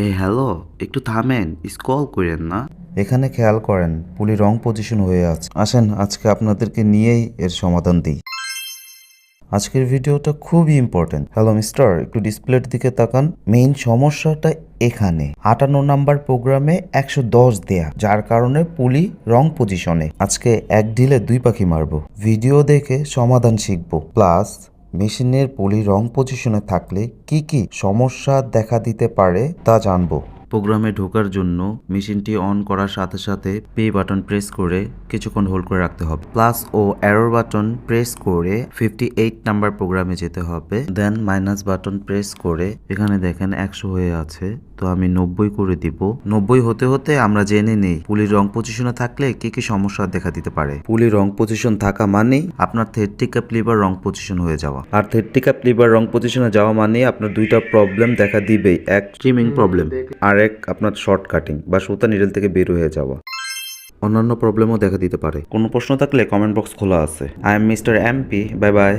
Hello, একটু থামেন, scroll করেন না। এখানে খেয়াল করেন পুলি রং পজিশন হয়ে আছে। আসেন আজকে আপনাদেরকে নিয়েই এর সমাধান দিই। আজকের ভিডিওটা খুবই ইম্পর্টেন্ট। হ্যালো মিস্টার, একটু ডিসপ্লের দিকে তাকান। মেইন সমস্যাটা এখানে 58 নাম্বার প্রোগ্রামে 110 দেয়া, যার কারণে পুলি রং পজিশনে। আজকে এক ঢিলে দুই পাখি মারবো। ভিডিও দেখে সমাধান শিখবো, প্লাস মেশিনের পুলি রং পজিশনে থাকলে কি কি সমস্যা দেখা দিতে পারে তা জানবো। প্রোগ্রামে ঢোকার জন্য মেশিনটি অন করার সাথে সাথে পে বাটন প্রেস করে কিছুক্ষণ হোল্ড করে রাখতে হবে, প্লাস ও অ্যারো বাটন প্রেস করে 58 নাম্বার প্রোগ্রামে যেতে হবে। দেন মাইনাস বাটন প্রেস করে এখানে দেখেন 100 হয়ে আছে, তো আমি 90 করে দিব। 90 হতে হতে আমরা জেনে নেই পুলির রং পজিশনে থাকলে কি কি সমস্যা দেখা দিতে পারে। পুলির রং পজিশন থাকা মানেই আপনার থেটিকাপ লিভার রং পজিশন হয়ে যাওয়া, আর থেটিকাপ লিভার রং পজিশনে যাওয়া মানে আপনার দুইটা প্রবলেম দেখা দিবেই। এক স্ট্রিমিং প্রবলেম, আর এক আপনার শর্ট কাটিং বা সুতা নিডল থেকে বের হয়ে যাওয়া। অন্যান্য প্রবলেমও দেখা দিতে পারে। কোনো প্রশ্ন থাকলে কমেন্ট বক্স খোলা আছে। I am mister MP, bye bye.